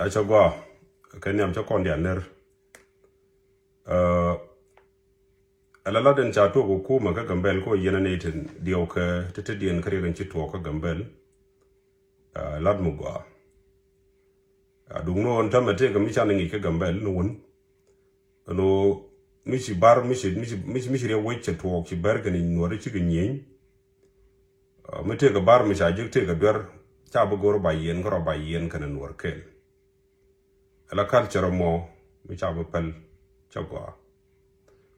Achagua kenyam chakon dia ner alala den chato ko kuma ka gambel ko yena netin dio ka tete dien kare gan chitwo ka gambel lad mugwa adungno on tamate ka michana ngi ka gambel no won no mishi bar mishi re weche to ki bergan ni no re chi gnyen mete ka bar mi sajik te ka der chabu gor bayen gor bayen kana nur kel la culture mo mi chabu pel chagwa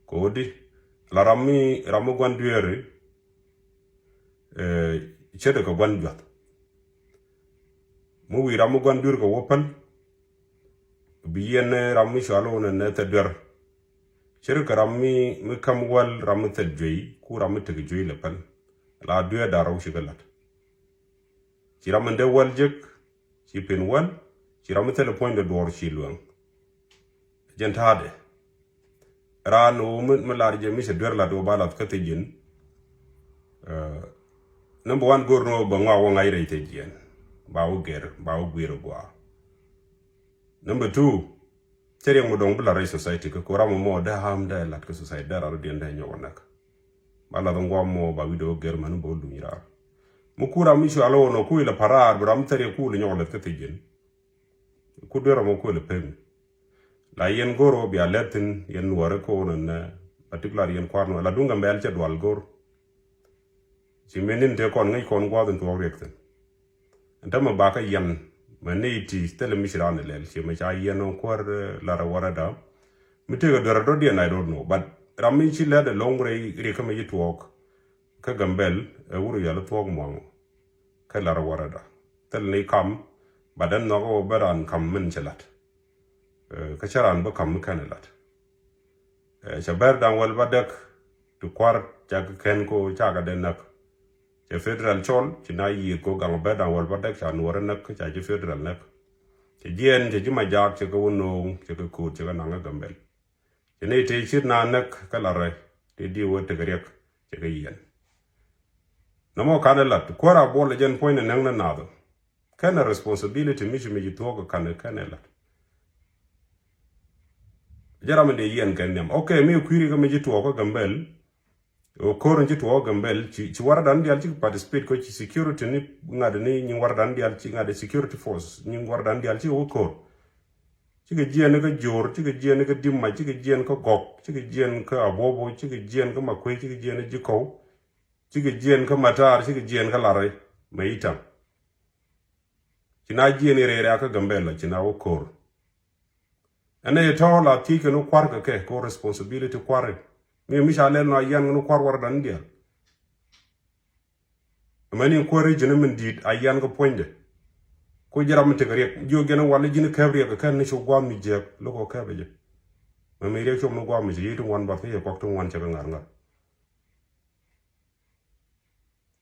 kodi la ramu gwanduere chede ko gwanjat mu wi ramu gwandur ko wopal biyen ramu shalo ne te der chede ka rammi mi kam wal ramu te joyi ku ramu te joyi le pal la duya daraw shigalat ci ramu de wal jek ci pen wal ci ramu te le point de dor ci luang jentade rano mi larje mi se der la do balat ka te jin number 1 gorno ba ngawo ngayre te jien bawo gwiro gwa number 2 tere mo dong bla ray society ko ramo mo da ham da lat ko society da ro den da nyogo nak bala do ngwamo ba wido ger man bo dumira mu kura mi sho alo no ku ila parar bram tere ku le nyogo ka te jin ku dero mo ku le pen la yen goro bi aletin yen wore ko na particular yen kwarno la dunga mbel che dwal gor ci menin te kon ngai kon gwadon to rekten ndama baka yen maniti stele mishran lel ci ma cha yen ko la ra warada mi te do do dia I don't know but rami ci le de longre re kama yitwok ka gambel wuru yala twok mo ka la ra warada tel ni kam badan no go baran kam min chelat ka charan ba kam kanalat chabar dan wal badak to kwar jag ken ko chaga den nak che federal chol china yi ko gang ba dan wal badak chan wor nak cha che federal nak che jien che jima jak che ko no che ko che na nga gambel che ne te chir na nak kala re te di wo te grek che ga yen namo kanalat kwara bol jen point nang na nado kana responsibility mi to ka kanalat jaram de yen kanyam okay mi kwiri ga meji to ko gambel o koron ji to gambel ci waradan dial ci participate ko ci security ni ngade ni waradan dial ci ngade security force ni waradan dial ci o kor ci ga jien ga jor ci ga jien ga dimma ci ga jien ko gok ci ga jien ka abobo ci ga jien ka makoy ci ga jien ji ko ci ga jien ka matar ci ga jien ka lare maitam ci na jien re ka gambel la ci na o kor ane to la tike no kwar ka ke ko responsibility kwar mi shale no yan no kwar war dan dia mani ko region min dit ayan ko ponde ko jaram te gare jo gena wala jini kabre ka kan ni so gwam mi je lo ko kabe je ma mi re so no gwam mi je yitu wan ba te ko to wan che ngar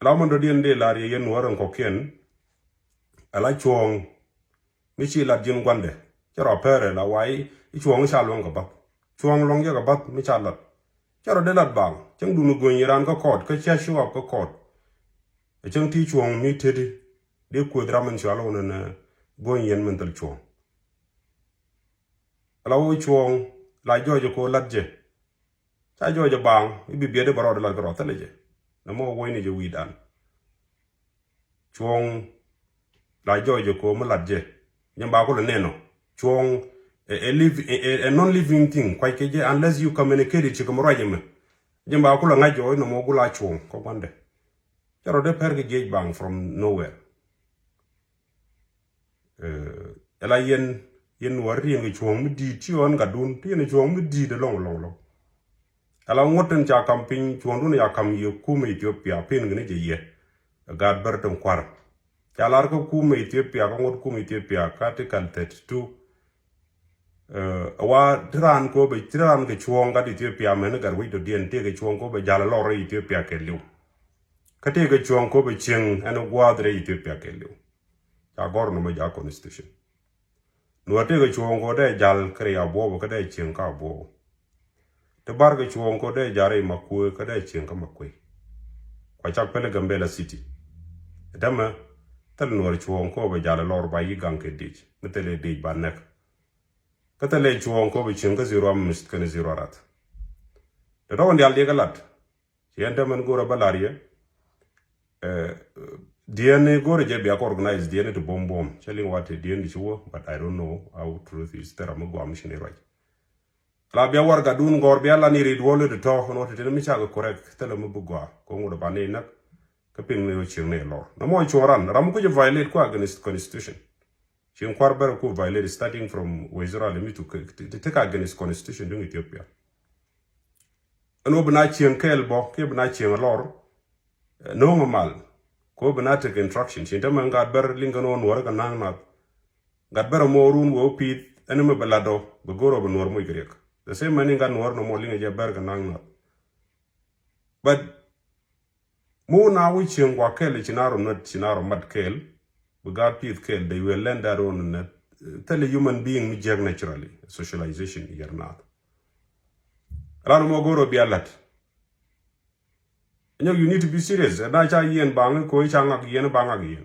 la mo do dien de la yen waran ko ken ala chong mi chi la jin gwande charo pere la wai chuong sha long ka ba chuong long ya ka ba mi cha lat charo de lat bang chang du nu gon yiran ka kot ka cha shu up ka kot e chang ti chuong mi te de ko draman sha lo na gon yen men tal chuong ala wo chuong la jojo ko lat je cha jojo bang bi bi de baro de la gro tele je na mo wo ni je wi dan chuong la jojo ko mo lat je nyamba ko le neno chuong a non-living thing quite keje unless you communicate it chikom rajeme jamba kula ngajo no mo gula chuong ko bande jaro de perge gauge bang from nowhere ela yen wari ngi chuong mi di ti on ga dun ti ne chuong mi di de long ala ngoten cha camping chuong dun ya kam ye kuma Ethiopia pen ngi je ye gad berton kwar chalar ko kuma Ethiopia ko ngot kuma Ethiopia article 32 wa tran ko be tran ke chuong ga Ethiopia men gar wi do dien te ke chuong ko be jala lo re Ethiopia ke liu ka te ke chuong ko be ching an gwa dre Ethiopia ke liu ta gor no me ja constitution no te ke chuong ko de jal kre ya bo ka de ching ka bo te bar ke chuong ko de jare makwe ka de ching ka makwe kwa chak pele gambela city dama tel nuor chuon ko be jala lor ba yi gang ke dich metele dich ba nek katele chuon ko be chin ka zero mist kan zero rat de ron dial de galat yende man gora balaria DNA gore je be organize DNA to bomb telling what DNA chuo but I don't know how truth is there am go mission right la bia warga dun gor bia la ni rid wole de to no te mi cha correct tele mu bugwa ko ngodo ba ne nak ka pin ne chi ne lor no mo choran ram ko je violate ko against constitution chi kwar ber ko violate starting from wizra limit to take against constitution in Ethiopia no bna chi kel bo ke bna chi lor no normal ko bna take instruction chi ndama ngat ber lingano no war ka nang na ngat ber mo run wo pit ene me balado be goro be nor mo grek the same money ngan war no mo linga je ber ka nang na but mo na we chen kwa kel chinaro not chinaro mat kel we got pit kel they will lend that on net tell a human being mi jeg naturally socialization here not ran mo goro bi alat you need to be serious na cha yen bang ko cha ngak yen bang ak yen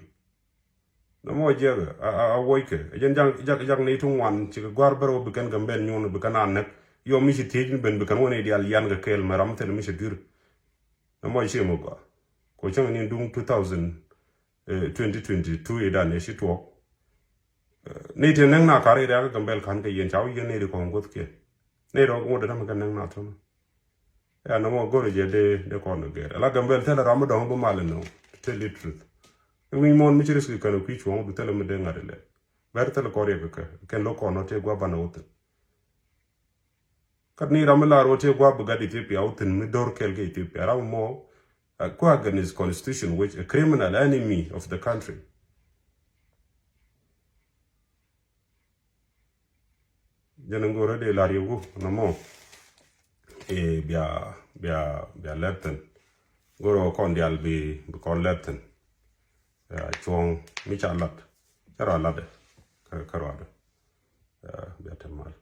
no mo jeg a woike jen jang ni tung wan ci gwar bero bi kan gamben ñono bi kan nek yo mi ci tej ben bi kan woni dial yan ga kel maram tel mi ci dur no mo ci mo ko chang ni dung 2022 e dan e ci to ne te nang na kare da gambel kan ga yen chaw yen ne ko ngot ke ne ro ko da ma kan nang na to ya no mo gore je de ko no gere la gambel tel ram do bo mal no tell the truth we mon mi ci risque kan ku ci won bu tel me de ngare le ber tel ko re ka ken lo ko no te gwa bana wut kat ni ram la ro te gwa bu ga Ethiopia utin mi dor kel ge Ethiopia ram mo ko against constitution which a criminal enemy of the country janangore de la riego no mo e bia letten goro kon dial bi kon letten chuong mi cha lat chara lade karwada bia temal